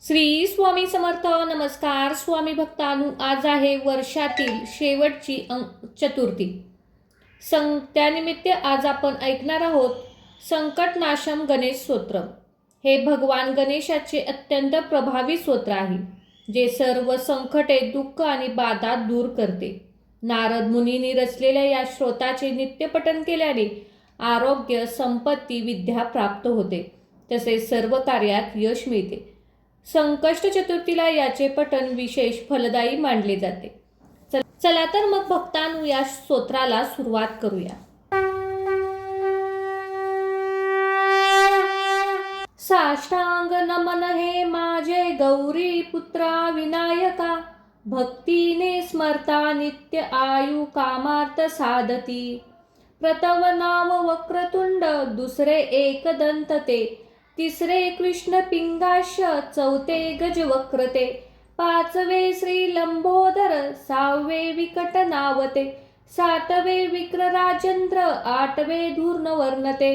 श्री स्वामी समर्थ. नमस्कार स्वामी भक्तांनो, आज आहे वर्षातील शेवटची चतुर्थी. त्यानिमित्त आज आपण ऐकणार आहोत संकटनाशम गणेश स्तोत्र. हे भगवान गणेशाचे अत्यंत प्रभावी स्तोत्र आहे, जे सर्व संकटे, दुःख आणि बाधा दूर करते. नारद मुनींनी रचलेल्या या स्तोत्राचे नित्यपठण केल्याने आरोग्य, संपत्ती, विद्या प्राप्त होते, तसेच सर्व कार्यात यश मिळते. संकष्ट चतुर्थीला याचे पठण विशेष फलदायी मानले जाते. चला तर मग भक्तांनो, या स्तोत्राला सुरुवात करूया. साष्टांग नमन हे माझे गौरी पुत्रा विनायका, भक्तीने स्मरता नित्य आयु कामार्थ साधती. प्रथम नाम वक्रतुंड, दुसरे एकदंत ते, तिसरे कृष्ण पिंगाक्ष, चौथे गजवक्रते, पाचवे श्री लंबोदर, सहावे विकट नावते, सातवे विक्रराजंद्र, आठवे धूर्णवर्णते,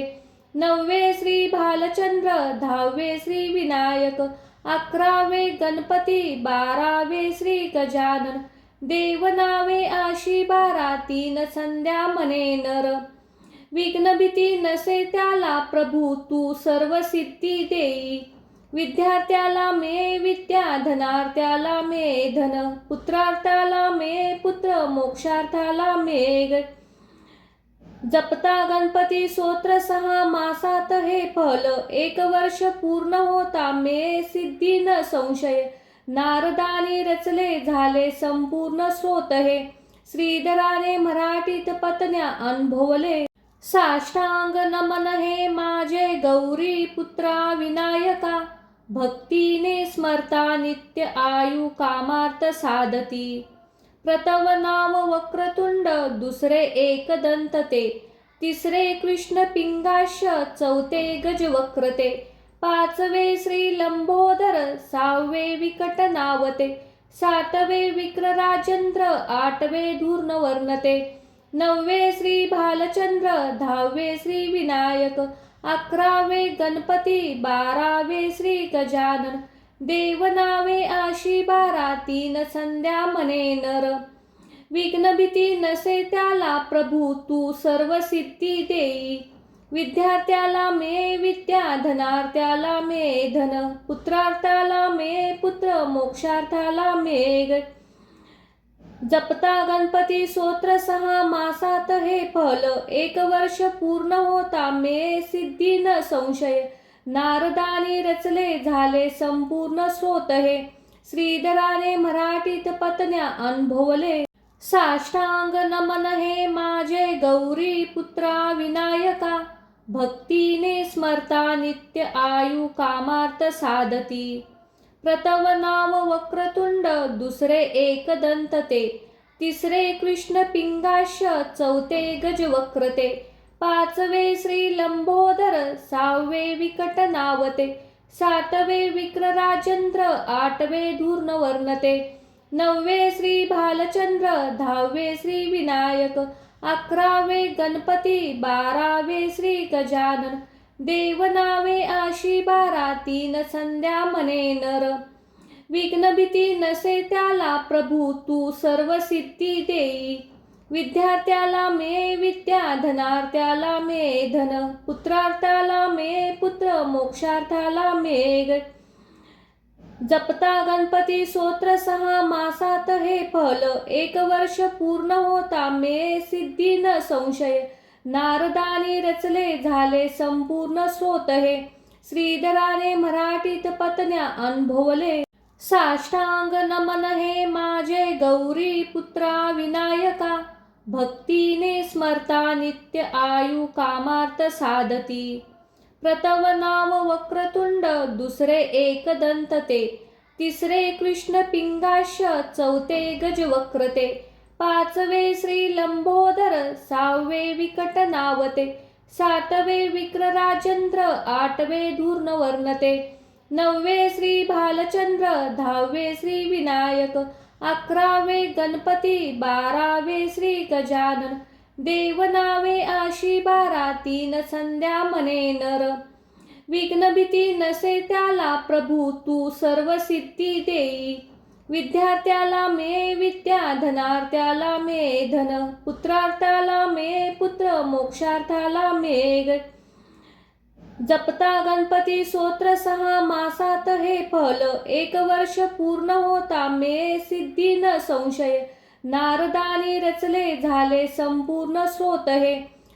नववे श्री भालचंद्र, दहावे श्री विनायक, अकरावे गणपती, बारावे श्री गजानन, देवनावे आशी बारा, तीन संध्या मने नर. विघ्न भीती नसे त्याला प्रभू, तू सर्व सिद्धी देई. विद्यार्थ्याला मे विद्या, धनार्थ्याला मे धन, पुत्रार्थाला मे पुत्र, मोक्षार्थाला मे जपता गणपती स्तोत्र 6 मासात हे फल, 1 वर्ष पूर्ण होता मे सिद्धी न संशय. नारदानी रचले झाले संपूर्ण स्तोत्र हे, श्रीधराने मराठीत पत्न्या अनुभवले. साष्टांग नमन हे माझे गौरी पुत्रा विनायका, भक्तीने स्मरता नित्य आयु कामार्थ साधती. प्रथम नाम वक्रतुंड, दुसरे एकदंत ते, तिसरे कृष्ण पिंगाक्ष, चौथे गजवक्रते, पाचवे श्री लंबोदर, सहावे विकट नावते, सातवे विक्रराजंद्र, आठवे धूर्णवर्णते, नववे श्री भालचंद्र, दहावे श्री विनायक, अकरावे गणपती, बारावे श्री गजानन, देवनावे आशी बारा, तीन संध्या मने नर. विघ्न भीती नसे त्याला प्रभू, तू सर्व सिद्धी देई. विद्यार्थ्याला मे विद्या, धनार्थ्याला मे धन, पुत्रार्थाला मे पुत्र, मोक्षार्थाला मे जपता गणपती स्तोत्र 6 मासात हे फल, 1 वर्ष पूर्ण होता मे सिद्धी न संशय. नारदानी रचले झाले संपूर्ण स्तोत्र हे, श्रीधराने मराठीत पत्न्या अनुभवले. साष्टांग नमन हे माझे गौरी पुत्रा विनायका, भक्तीने स्मरता नित्य आयु कामार्थ साधती. प्रथम नाम वक्रतुंड, दुसरे एकदंत ते, तिसरे कृष्ण पिंगाक्ष, चौथे गजवक्रते, पाचवे श्री लंबोदर, सहावे विकट नावते, सातवे विक्रराजंद्र, आठवे धूर्णवर्णते, नववे श्री भालचंद्र, दहावे श्री विनायक, अकरावे गणपती, बारावे श्री गजानन, , 2 देवनावे आशी बारा, तीन संध्या मने नर. विघ्न भीती नसे त्याला प्रभू, तू सर्व सिद्धी देई. विद्यार्थ्याला मे विद्या, धनार्थ्याला मे धन, पुत्रार्थाला मे पुत्र, मोक्षार्थाला मे जपता गणपती स्तोत्र 6 मासात हे फल, 1 वर्ष पूर्ण होता मे सिद्धी न संशय. नारदानी रचले झाले संपूर्ण स्तोत्र हे, श्रीधराने मराठीत पत्न्या अनुभवले. विघ्न भीती नसे त्याला प्रभू, तू सर्व सिद्धी देई. विद्यार्थ्याला मे विद्या, धनार्थ्याला मे धन, पुत्रार्थाला मे पुत्र, मोक्षार्थाला मे जपता गणपती स्तोत्र 6 मासात हे फल, 1 वर्ष पूर्ण होता मे सिद्धी न संशय. नारदानी रचले झाले संपूर्ण स्तोत्र हे, श्रीधराने मराठीत पत्न्या अनुभवले. साष्टांग नमन हे माझे गौरी पुत्रा विनायका, भक्तीने स्मरता नित्य आयु कामार्थ साधती. प्रथम नाम वक्रतुंड, दुसरे एकदंत ते, तिसरे कृष्ण पिंगाक्ष, चौथे गजवक्रते, पाचवे श्री लंबोदर, सहावे विकट नावते, सातवे विक्रराजंद्र, आठवे धूर्णवर्णते, नववे श्री भालचंद्र, दहावे श्री विनायक, अकरावे गणपती, बारावे श्री गजानन, देवनावे आशी बारा, तीन संध्या मने नर. विघ्न भीती नसे त्याला प्रभू तू सर्व सिद्धी देई. विद्यार्थ्याला मे विद्या, धनार्थ्याला मे धन, पुत्रार्थाला मे पुत्र, मोक्षार्थाला मे जपता गणपती स्तोत्र 6 मासात हे फल, 1 वर्ष पूर्ण होता मे सिद्धी न संशय. नारदानी रचले झाले संपूर्ण स्तोत्र हे,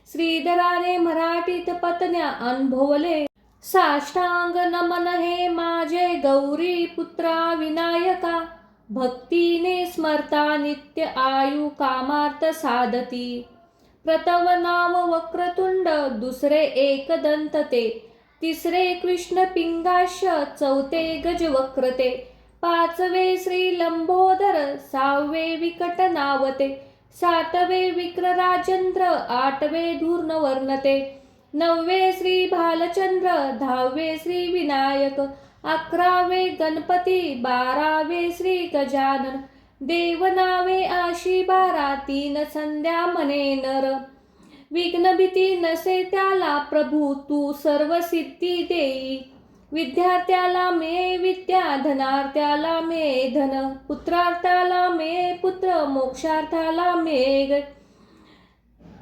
श्रीधराने मराठीत पत्न्या अनुभवले. साष्टांग नमन हे माझे गौरी पुत्रा विनायका, भक्तीने स्मरता नित्य आयु कामार्थ साधती. प्रथम नाम वक्रतुंड, दुसरे एकदंत ते, तिसरे कृष्ण पिंगाक्ष, चौथे गजवक्र ते, पाचवे श्री लंबोदर, 6वे विकट नावते, 7वे विक्र राजेंद्र, 8वे धूर्णवर्ण ते, 9वे श्री भालचंद्र, 10वे श्री विनायक, 11वे गणपती, 12वे श्री गजानन. देवनावे आशी 12, 3 संध्या म्हणे नर. विघ्न भीती नसे त्याला प्रभू तू सर्व सिद्धी देई. विद्यार्थ्याला मे विद्या, धनार्थ्याला मे धन, पुत्रार्थाला मे पुत्र, मोक्षार्थाला मे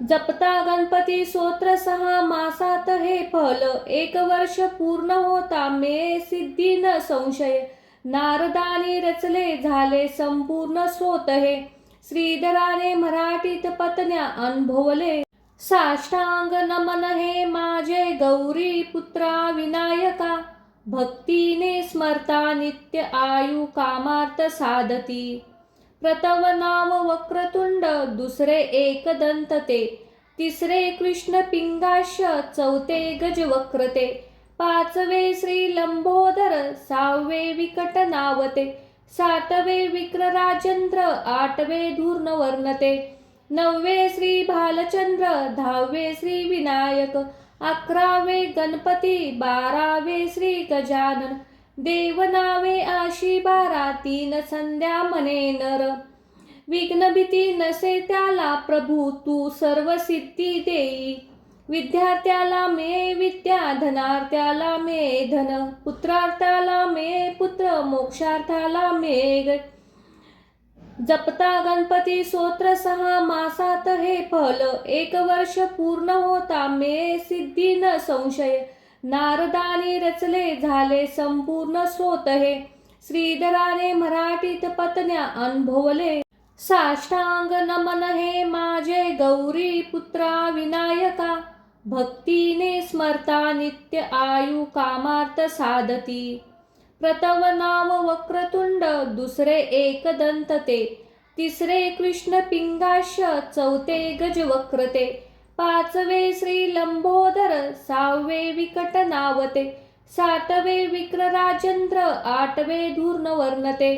जपता गणपती स्तोत्र 6 मासात हे फल, 1 वर्ष पूर्ण होता मे सिद्धी न संशय. नारदानी रचले झाले संपूर्ण स्तोत्र हे, श्रीधराने मराठीत पत्न्या अनुभवले. साष्टांग नमन हे माझे गौरी पुत्रा विनायका, भक्तीने स्मरता नित्य आयु कामार्थ साधती. प्रथम नाम वक्रतुंड, दुसरे एकदंत ते, तिसरे कृष्ण पिंगाक्ष, चौथे गजवक्र ते, 5वे श्री लंबोदर, 6वे विकट नावते, 7वे विक्र राजेंद्र, 8वे धूर्णवर्ण ते, 9वे श्री भालचंद्र, 10वे श्री विनायक, 11वे गणपती, 12वे श्री गजानन. देवनावे आशी 12, 3 संध्या म्हणे नर. विघ्न भीती नसे त्याला प्रभू तू सर्व सिद्धी देई. विद्यार्थ्याला मे विद्या, धनार्थ्याला मे धन, पुत्रार्थाला मे पुत्र, मोक्षार्थाला मे जपता गणपती स्तोत्र 6 मासात हे फल, 1 वर्ष पूर्ण होता मे सिद्धी न संशय. नारदानी रचले झाले संपूर्ण स्तोत्र हे, श्रीधराने मराठीत पत्न्या अनुभवले. साष्टांग नमन हे माझे गौरी पुत्रा विनायका, भक्तीने स्मरता नित्य आयु कामार्थ साधती. प्रथम नाम वक्रतुंड, दुसरे एकदंत ते, तिसरे कृष्ण पिंगाक्ष, चौथे गजवक्र ते, 5वे श्री लंबोदर, 6वे विकट नावते, 7वे विक्र राजेंद्र, 8वे धूर्णवर्ण ते,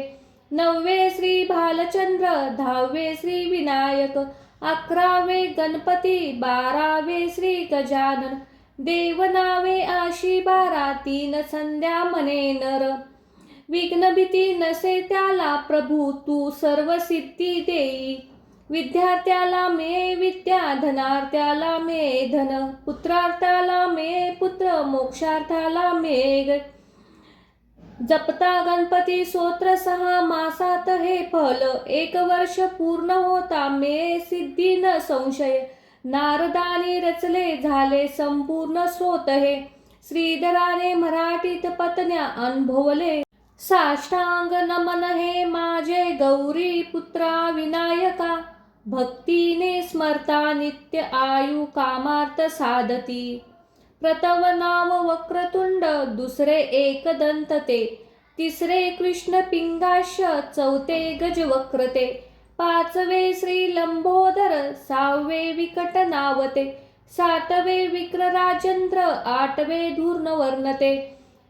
9वे श्री भालचंद्र, 10वे श्री विनायक, 11वे गणपती, 12वे श्री गजानन. देवनावे आशी 12, 3 संध्या म्हणे नर. विघ्न भीती नसे त्याला प्रभू तू सर्व सिद्धी देई. विद्यार्थ्याला मे विद्या, धनार्थ्याला मे धन, पुत्रार्थाला मे पुत्र, मोक्षार्थाला मे जपता गणपती स्तोत्र 6 मासात हे फल, 1 वर्ष पूर्ण होता मे सिद्धी न संशय. नारदानी रचले झाले संपूर्ण स्तोत्र हे, श्रीधराने मराठीत पत्न्या अनुभवले. साष्टांग नमन हे माझे गौरी पुत्रा विनायका, भक्तीने स्मरता नित्य आयु कामार्थ साधती. प्रथम नाम वक्रतुंड, दुसरे एकदंत ते, तिसरे कृष्ण पिंगाक्ष, चौथे गजवक्र ते, 5वे श्री लंबोदर, 6वे विकट नावते, 7वे विक्र राजेंद्र, 8वे धूर्णवर्ण ते, 9वे श्री भालचंद्र, 10वे श्री विनायक, 11वे गणपती, 12वे श्री गजानन. देवनावे आशी 12, 3 संध्या म्हणे नर. विघ्न भीती नसे त्याला प्रभू तू सर्व सिद्धी देई. विद्यार्थ्याला मे विद्या, धनार्थ्याला मे धन, पुत्रार्थाला मे पुत्र, मोक्षार्थाला मे जपता गणपती स्तोत्र 6 मासात हे फल, 1 वर्ष पूर्ण होता मे सिद्धी न संशय. नारदानी रचले झाले संपूर्ण स्तोत्र हे, श्रीधराने मराठीत पत्न्या अनुभवले. साष्टांग नमन हे माझे गौरी पुत्रा विनायका, भक्तीने स्मरता नित्य आयु कामार्थ साधती. प्रथम नाम वक्रतुंड, दुसरे एकदंत ते, तिसरे कृष्ण पिंगाक्ष, चौथे गजवक्र ते, 5वे श्री लंबोदर, 6वे विकट नावते, 7वे विक्र राजेंद्र, 8वे धूर्णवर्ण ते,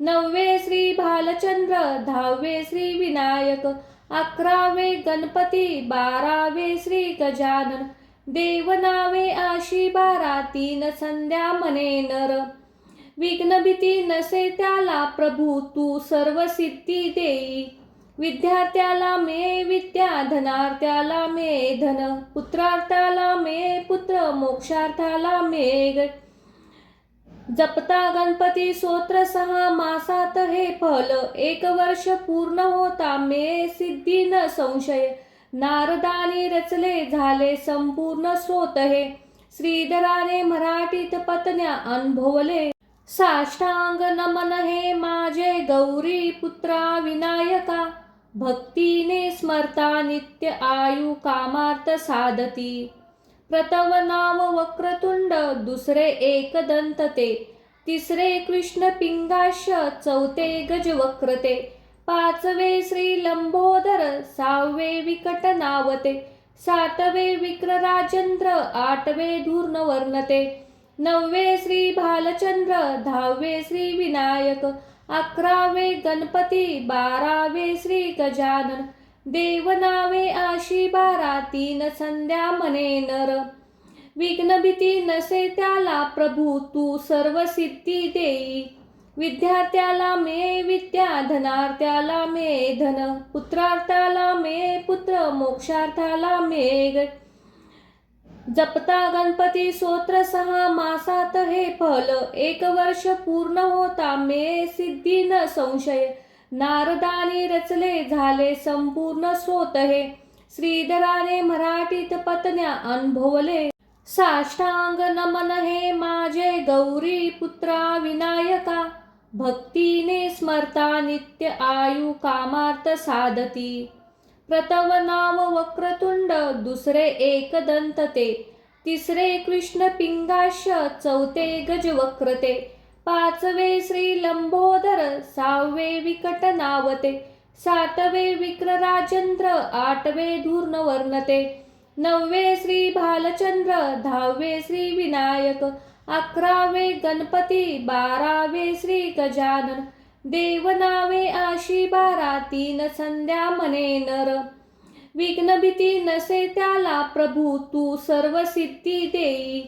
9वे श्री भालचंद्र, 10वे श्री विनायक, 11वे गणपती, 12वे श्री गजानन. देवनावे आशी 12, 3 संध्या म्हणे नर. विघ्न भीती नसे त्याला प्रभू तू सर्व सिद्धी देई. विद्यार्थ्याला मे विद्या, धनार्थ्याला मे धन, पुत्रार्थाला मे पुत्र, मोक्षार्थाला मे जपता गणपती स्तोत्र 6 मासात हे फल, 1 वर्ष पूर्ण होता मे सिद्धी न संशय. नारदानी रचले झाले संपूर्ण स्तोत्र हे, श्रीधराने मराठीत पत्न्या अनुभवले. साष्टांग नमन हे माझे गौरी पुत्रा विनायका, भक्तीने स्मरता नित्य आयु कामार्थ साधती. प्रथम नाम वक्रतुंड, दुसरे एकदंत ते, तिसरे कृष्ण पिंगाक्ष, चौथे गजवक्र ते, पाचवे श्री लंबोदर, सहावे विकट नावते, सातवे विक्रराजंद्र, आठवे धूर्णवर्ण ते, नववे श्री भालचंद्र, दहावे श्री विनायक, 11वे गणपती, 12वे श्री गजानन. देवनावे आशी 12, 3 संध्या म्हणे नर. विघ्न भीती नसे त्याला प्रभू तू सर्व सिद्धी देई. विद्यार्थ्याला मे विद्या, धनार्थ्याला मे धन, पुत्रार्थाला मे पुत्र, मोक्षार्थाला मे. जपता गणपती स्तोत्र 6 मासात हे फल, 1 वर्ष पूर्ण होता मे सिद्धी न संशय. नारदानी रचले झाले संपूर्ण स्तोत्र हे, श्रीधराने मराठीत पत्न्या अनुभवले. साष्टांग नमन हे माझे गौरी पुत्रा विनायका, भक्तीने स्मरता नित्य आयु कामार्थ साधती. प्रथम नाम वक्रतुंड, दुसरे एकदंत ते, तिसरे कृष्ण पिंगाक्ष, चौथे गजवक्र ते, पाचवे श्री लंबोदर, सहावे विकट नावते, सातवे विक्रराजंद्र, आठवे धूर्णवर्ण ते, नववे श्री भालचंद्र, दहावे श्री विनायक, 11वे गणपती, 12वे श्री गजानन. देवनावे आशी 12, 3 संध्या म्हणे नर. विघ्न भीती नसे त्याला प्रभू तू सर्व सिद्धी देई.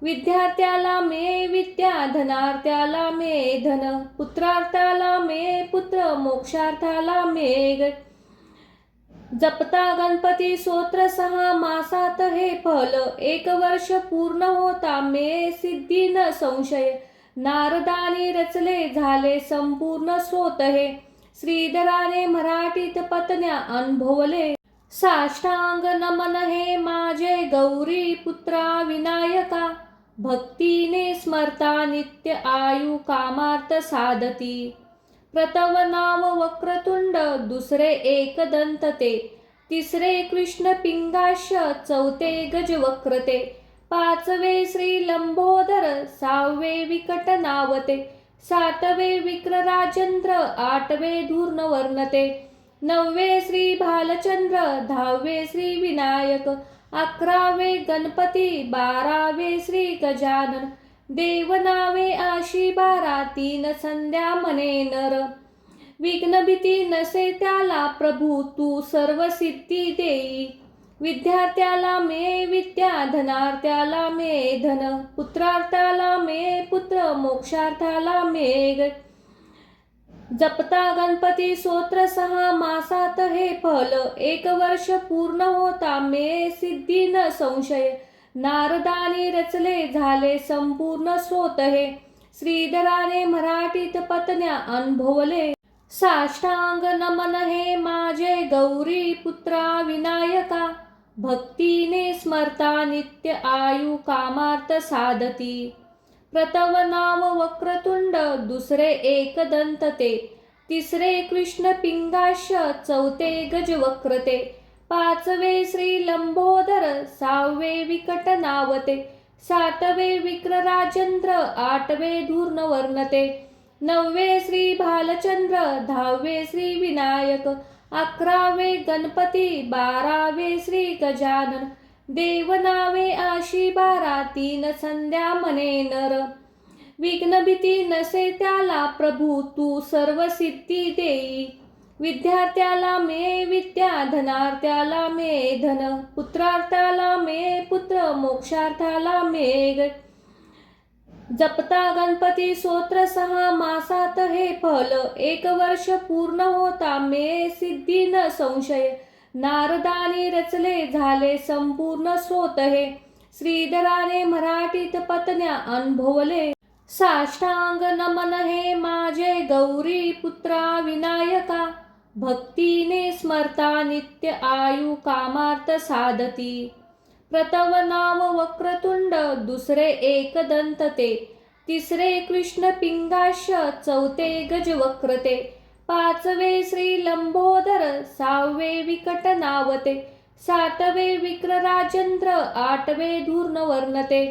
विद्यार्थ्याला मे विद्या, धनार्थ्याला मे धन, पुत्रार्थाला मे पुत्र, मोक्षार्थाला मे. जपता गणपती स्तोत्र 6 मासात हे फल, 1 वर्ष पूर्ण होता मे सिद्धी न संशय. नारदानी रचले झाले संपूर्ण स्तोत्र हे, श्रीधराने मराठीत पत्न्या अनुभवले. साष्टांग नमन हे माझे गौरी पुत्रा विनायका, भक्तीने स्मरता नित्य आयु कामार्थ साधती. प्रथम नाम वक्रतुंड, दुसरे एकदंत ते, तिसरे कृष्ण पिंगाक्ष, चौथे गजवक्र ते, पाचवे श्री लंबोदर, सहावे विकट नावते, सातवे विक्रराजंद्र, आठवे धूर्णवर्ण ते, नववे श्री भालचंद्र, दहावे श्री विनायक, 11वे गणपती, 12वे श्री गजानन. देवनावे आशी 12, 3 संध्या म्हणे नर. विघ्न भीती नसे त्याला प्रभू तू सर्व सिद्धी देई. विद्यार्थ्याला मे विद्या, धनार्थ्याला मे धन, पुत्रार्थाला मे पुत्र, मोक्षार्थाला मे. जपता गणपती स्तोत्र 6 मासात हे फल, 1 वर्ष पूर्ण होता मे सिद्धी न संशय. नारदानी रचले झाले संपूर्ण स्तोत्र हे, श्रीधराने मराठीत पत्न्या अनुभवले. साष्टांग नमन हे माझे गौरी पुत्रा विनायका, भक्तीने स्मरता नित्य आयु कामार्थ साधती. प्रथम नाम वक्रतुंड, दुसरे एकदंत ते, तिसरे कृष्ण पिंगाक्ष, चौथे गजवक्र ते, पाचवे श्री लंबोदर, सहावे विकट नावते, सातवे विक्रराजंद्र, आठवे धूर्णवर्ण ते, नववे श्री भालचंद्र, दहावे श्री विनायक, 11वे गणपती, 12वे श्री गजानन. देवनावे आशी 12, 3 संध्या म्हणे नर. विघ्न भीती नसे त्याला प्रभू तू सर्व सिद्धी देई. विद्यार्थ्याला मे विद्या, धनार्थ्याला मे धन, पुत्रार्थाला मे पुत्र, मोक्षार्थाला मे. जपता गणपती स्तोत्र 6 मासात हे फल, 1 वर्ष पूर्ण होता मे सिद्धी न संशय. नारदानी रचले झाले संपूर्ण स्तोत्र हे, श्रीधराने मराठीत पत्न्या अनुभवले. साष्टांग नमन हे माझे गौरी पुत्रा विनायका, भक्तीने स्मरता नित्य आयु कामार्थ साधती. प्रथम नाम वक्रतुंड, दुसरे एकदंत ते, तिसरे कृष्ण पिंगाक्ष, चौथे गजवक्रते, पाचवे श्री लंबोदर, सहावे विकट नावते, सातवे विक्र राजेंद्र, आठवे धूर्णवर्णते,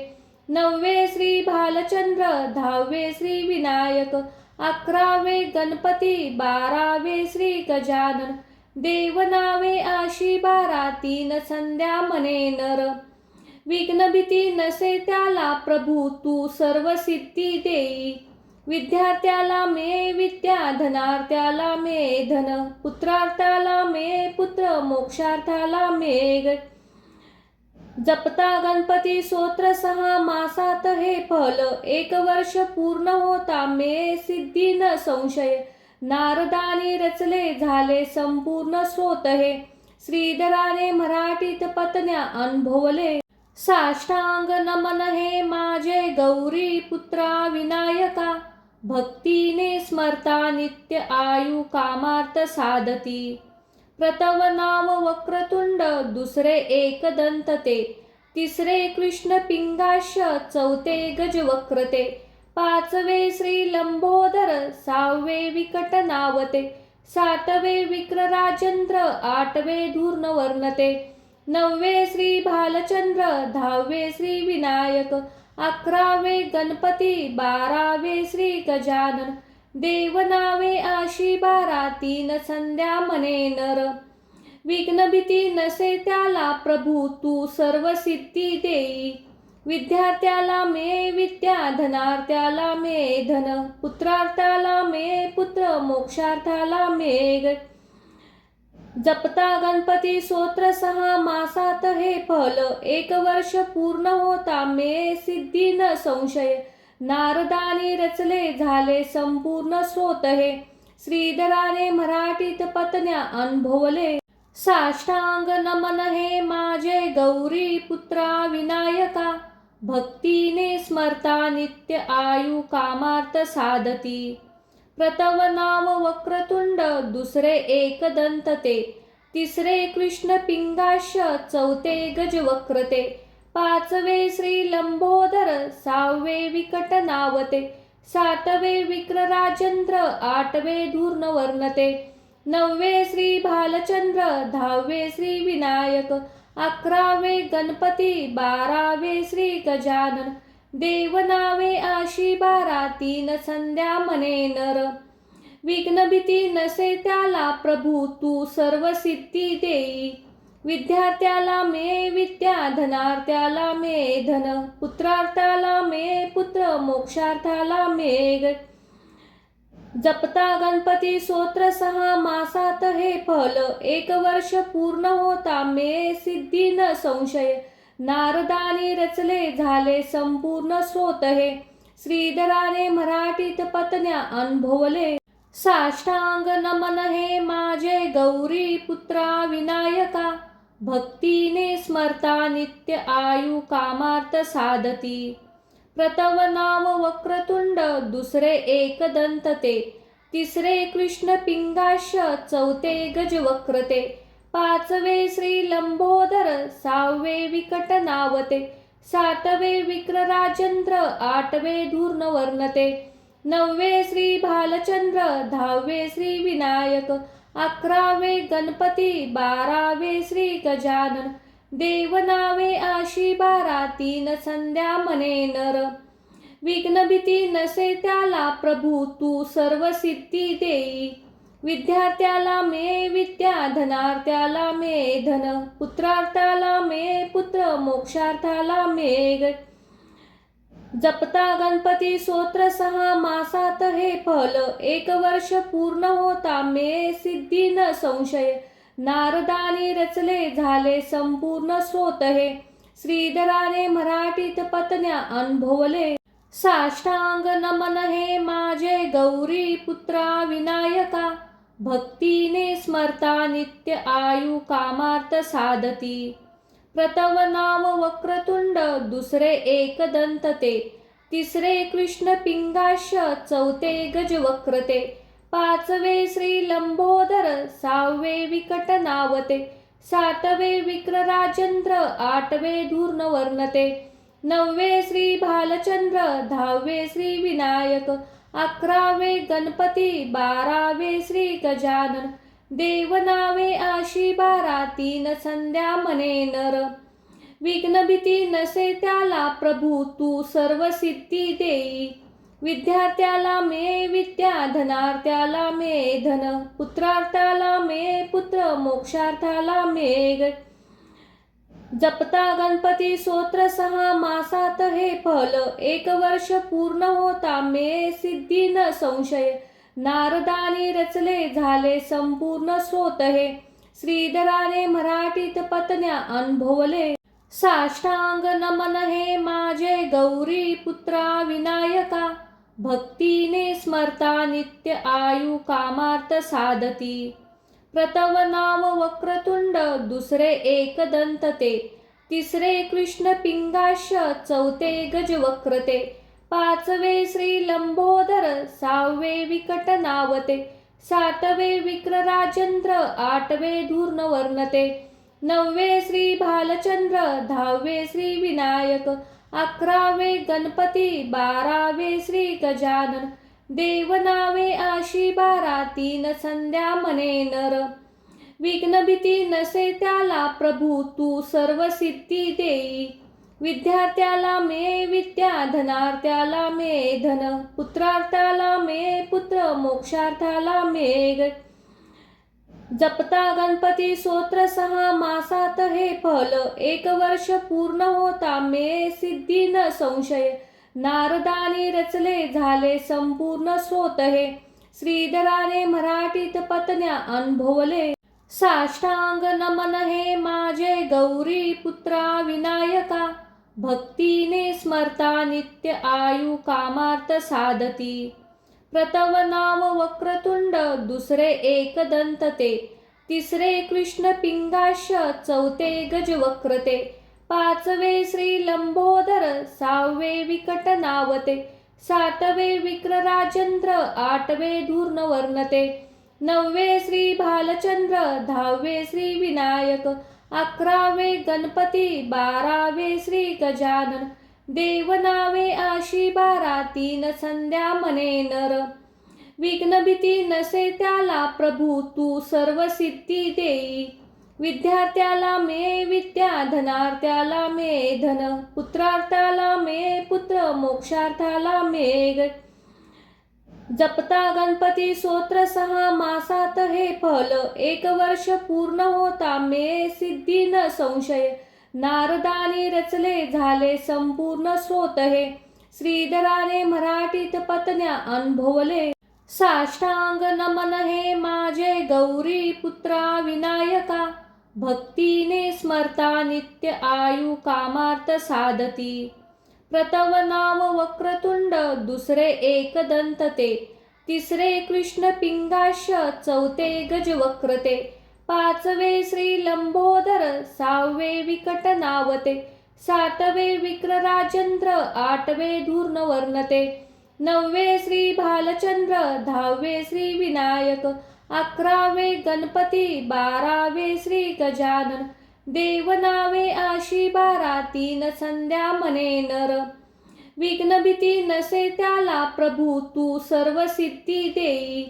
नववे श्री भालचंद्र, दहावे श्री विनायक, अकरावे गणपती, बारावे श्री गजानन, देवनावे आशी बारा, तीन संध्या म्हणे नर. विघ्न भीती नसे त्याला प्रभू, तू सर्व सिद्धी देई. विद्यार्थ्याला मे विद्या, धनार्थ्याला मे धन, पुत्रार्थाला मे पुत्र, मोक्षार्थाला मे जपता गणपती स्तोत्र 6 मासात हे फल, 1 वर्ष पूर्ण होता मे सिद्धी न संशय. नारदानी रचले झाले संपूर्ण स्तोत हे, श्रीधराने मराठीत पत्न्या अनुभवले. साष्टांग नमन हे माझे गौरी पुत्रा विनायका, भक्तीने स्मरता नित्य आयु कामार्थ साधती. प्रथम नाम वक्रतुंड, दुसरे एकदंत ते, तिसरे कृष्ण पिंगाक्ष, चौथे गजवक्रते, पाचवे श्री लंबोदर, सहावे विकट नावते, सातवे विक्र राजेंद्र, आठवे धूर्णवर्णते, नववे श्री भालचंद्र, दहावे श्री विनायक, अकरावे गणपती, बारावे श्री गजानन, देवनावे आशी बारा, तीन संध्या म्हणे नर. विघ्न भीती नसे त्याला प्रभू, तू सर्व सिद्धी देई. विद्यार्थ्याला मे विद्या, धनार्थ्याला मे धन, पुत्रार्थाला मे पुत्र, मोक्षार्थाला मे जपता गणपती स्तोत्र 6 मासात हे फल, 1 वर्ष पूर्ण होता मे सिद्धी न संशय. नारदानी रचले झाले संपूर्ण स्तोत हे, श्रीधराने मराठीत पत्न्या अनुभवले. साष्टांग नमन हे माझे गौरी पुत्रा विनायका, भक्तीने स्मरता नित्य आयु कामार्थ साधती. प्रथम नाम वक्रतुंड, दुसरे एकदंत ते, तिसरे कृष्ण पिंगाक्ष, चौथे गजवक्रते, पाचवे श्री लंबोदर, सहावे विकट नावते, सातवे विक्र राजेंद्र, आठवे धूर्णवर्णते, नववे श्री भालचंद्र, दहावे श्री विनायक, अकरावे गणपती, बारावे श्री गजानन, देवनावे आशी बारा, तीन संध्या म्हणे नर. विघ्न भीती नसे त्याला प्रभू, तू सर्व सिद्धी देई. विद्यार्थ्याला मे विद्या, धनार्थ्याला मे धन, पुत्रार्थाला मे पुत्र, मोक्षार्थाला मे जपता गणपती स्तोत्र 6 मासात हे फल, 1 वर्ष पूर्ण होता मे सिद्धी न संशय. नारदानी रचले झाले संपूर्ण स्तोत हे, श्रीधराने मराठीत पत्न्या अनुभवले. साष्टांग नमन हे माझे गौरी पुत्रा विनायका, भक्तीने स्मरता नित्य आयु कामार्थ साधती. प्रथम नाम वक्रतुंड, दुसरे एकदंत ते, तिसरे कृष्ण पिंगाक्ष, चौथे गजवक्रते, पाचवे श्री लंबोदर, सहावे विकट नावते, सातवे विक्र राजेंद्र, आठवे धूर्णवर्णते, नववे श्री भालचंद्र, दहावे श्री विनायक, अकरावे गणपती, बारावे श्री गजानन, देवनावे आशी बारा, तीन संध्या म्हणे नर. विघ्न भीती नसे त्याला प्रभू, तू सर्व सिद्धी देई. विद्यार्थ्याला मे विद्या, धनार्थ्याला मे धन, पुत्रार्थाला मे पुत्र, मोक्षार्थाला मे जपता गणपती स्तोत्र 6 मासात हे फल, 1 वर्ष पूर्ण होता मे सिद्धी न संशय. नारदानी रचले झाले संपूर्ण स्तोत हे, श्रीधराने मराठीत पत्न्या अनुभवले. साष्टांग नमन हे माझे गौरी पुत्रा विनायका, भक्तीने स्मरता नित्य आयु कामार्थ साधती. प्रथम नाम वक्रतुंड, दुसरे एकदंत ते, तिसरे कृष्ण पिंगाक्ष, चौथे गजवक्रते, पाचवे श्री लंबोदर, सहावे विकट नावते, सातवे विक्रराजंद्र, आठवे धूर्णवर्णते, नववे श्री भालचंद्र, दहावे श्री विनायक, अकरावे गणपती, बारावे श्री गजानन, देवनावे आशी बारा, तीन संध्या म्हणे नर. विघ्न भीती नसे त्याला प्रभू, तू सर्व सिद्धी देई. विद्यार्थ्याला मे विद्या, धनार्थ्याला मे धन, पुत्रार्थाला मे पुत्र, मोक्षार्थाला मे जपता गणपती स्तोत्र 6 मासात हे फल, 1 वर्ष पूर्ण होता मे सिद्धी न संशय. नारदानी रचले झाले संपूर्ण स्तोत्र हे, श्रीधराने मराठीत पत्न्या अनुभवले. साष्टांग नमन हे माझे गौरी पुत्रा विनायका, भक्तीने स्मरता नित्य आयु कामार्थ साधती. प्रथम नाम वक्रतुंड, दुसरे एकदंत ते, तिसरे कृष्ण पिंगाक्ष, चौथे गजवक्रते, पाचवे श्री लंबोदर, सहावे विकट नावते, सातवे विक्रराजंद्र, आठवे धूर्णवर्णते, नववे श्री भालचंद्र, दहावे श्री विनायक, अकरावे गणपती, बारावे श्री गजानन, देवनावे आशी बारा, तीन संध्या म्हणे नर. विघ्न भीती नसे त्याला प्रभू, तू सर्व सिद्धी देई. विद्यार्थ्याला मे विद्या, धनार्थ्याला मे धन, पुत्रार्थाला मे पुत्र, मोक्षार्थाला मे जपता गणपती स्तोत्र 6 मासात हे फल, 1 वर्ष पूर्ण होता मे सिद्धी न संशय. नारदानी रचले झाले संपूर्ण स्तोत्र हे, श्रीधराने मराठीत पत्न्या अनुभवले. साष्टांग नमन हे माझे गौरी पुत्रा विनायका, भक्तीने स्मरता नित्य आयु कामार्थ साधती. प्रथम नाम वक्रतुंड, दुसरे एकदंत ते, तिसरे कृष्ण पिंगाक्ष, चौथे गजवक्रते, पाचवे श्री लंबोदर, सहावे विकट नावते, सातवे विक्रराजंद्र, आठवे धूर्णवर्णते, नववे श्री भालचंद्र, दहावे श्री विनायक, अकरावे गणपती, बारावे श्री गजानन, देवनावे आशी बारा, तीन संध्या म्हणे नर. विघ्न भीती नसे त्याला प्रभू, तू सर्व सिद्धी देई. विद्यार्थ्याला मे विद्या, धनार्थ्याला मे धन, पुत्रार्थाला मे पुत्र, मोक्षार्थाला मे जपता गणपती स्तोत्र 6 मासात हे फल, 1 वर्ष पूर्ण होता मे सिद्धी न संशय. नारदानी रचले झाले संपूर्ण स्तोत्र हे, श्रीधराने मराठीत पत्न्या अनुभवले. साष्टांग नमन हे माझे गौरी पुत्रा विनायका, भक्तीने स्मरता नित्य आयु कामार्थ साधती. प्रथम नाम वक्रतुंड, दुसरे एकदंत ते, तिसरे कृष्ण पिंगाक्ष, चौथे गजवक्रते, पाचवे श्री लंबोदर, सहावे विकट नावते, सातवे विक्रराजंद्र, आठवे धूर्णवर्णते, नववे श्री भालचंद्र, दहावे श्री विनायक, अकरावे गणपती, बारावे श्री गजानन, देवनावे आशी बारा, तीन संध्या म्हणे नर. विघ्न भीती नसे त्याला प्रभू, तू सर्व सिद्धी देई.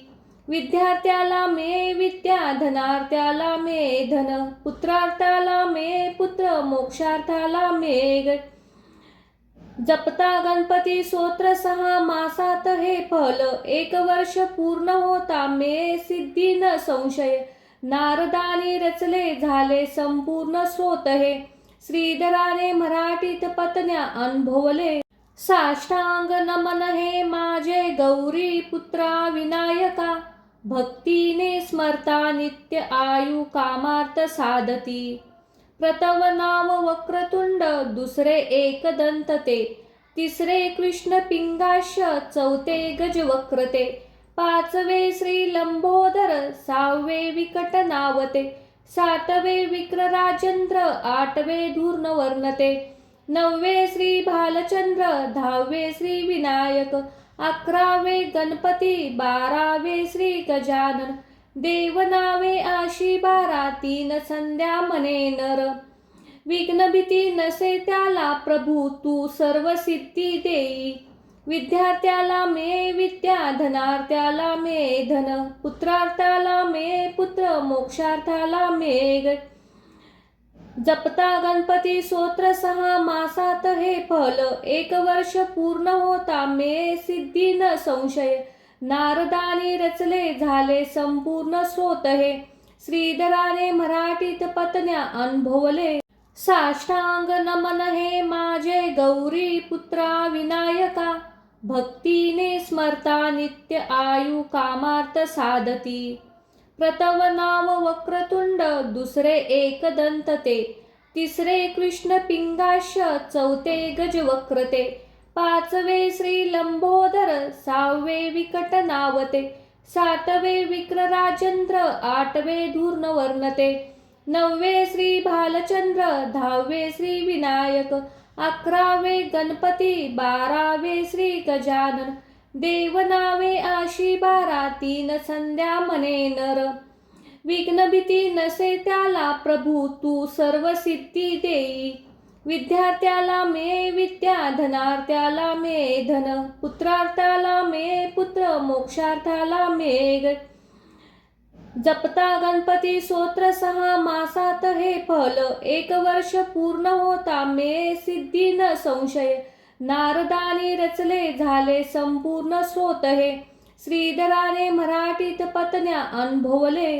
विद्यार्थ्याला मे विद्या, धनार्थ्याला मे धन, पुत्रार्थाला मे पुत्र, मोक्षार्थाला मे जपता गणपती स्तोत्र 6 मासात हे फल, 1 वर्ष पूर्ण होता मे सिद्धी न संशय. नारदानी रचले झाले संपूर्ण स्तोत्र हे, श्रीधराने मराठीत पत्न्या अनुभवले. साष्टांग नमन हे माझे गौरी पुत्रा विनायका, भक्तीने स्मरता नित्य आयु कामार्थ साधती. प्रथम नाम वक्रतुंड, दुसरे एकदंत ते, तिसरे कृष्ण पिंगाक्ष, चौथे गजवक्रते, पाचवे श्री लंबोदर, सहावे विकट नावते, सातवे विक्रराजंद्र, आठवे धूर्णवर्णते, 9वे श्री भालचंद्र, 10वे श्री विनायक, 11वे गणपती, 12वे श्री गजानन, देवनावे आशी 12, 3 संध्या म्हणे नर. विघ्न भीती नसे त्याला प्रभू तू सर्व सिद्धी देई. विद्यार्थ्याला मिळे विद्या, धनार्थ्याला मिळे धन, पुत्रार्थाला मिळे पुत्र, मोक्षार्थाला मिळे. जपता गणपती स्तोत्र 6 मासात हे फल, 1 वर्ष पूर्ण होता मिळे सिद्धी न संशय. नारदानी रचले झाले संपूर्ण स्तोत हे, श्रीधराने मराठीत पत्न्या अनुभवले. साष्टांग नमन हे माझे गौरी पुत्रा विनायका, भक्तीने स्मरता नित्य आयु कामार्थ साधती. प्रथम नाम वक्रतुंड, दुसरे एकदंत ते, तिसरे कृष्ण पिंगाक्ष, चौथे गजवक्रते, 5वे श्री लंबोदर, 6वे विकट नावते, 7वे विक्रराजेंद्र, 8वे धूर्णवर्णते, 9वे श्री भालचंद्र, 10वे श्री विनायक, 11वे गणपती, 12वे श्री गजानन, देवनावे आशी 12, 3 संध्या म्हणे नर. विघ्न भीती नसे त्याला प्रभू तू सर्व सिद्धी देई. विद्यार्थ्याला मिळे विद्या, धनार्थ्याला मिळे धन, पुत्रार्थाला मिळे पुत्र, मोक्षार्थाला मिळे. जपता गणपती स्तोत्र 6 मासात हे फल, 1 वर्ष पूर्ण होता मिळे सिद्धी न संशय. नारदानी रचले झाले संपूर्ण स्तोत हे, श्रीधराने मराठीत पत्न्या अनुभवले.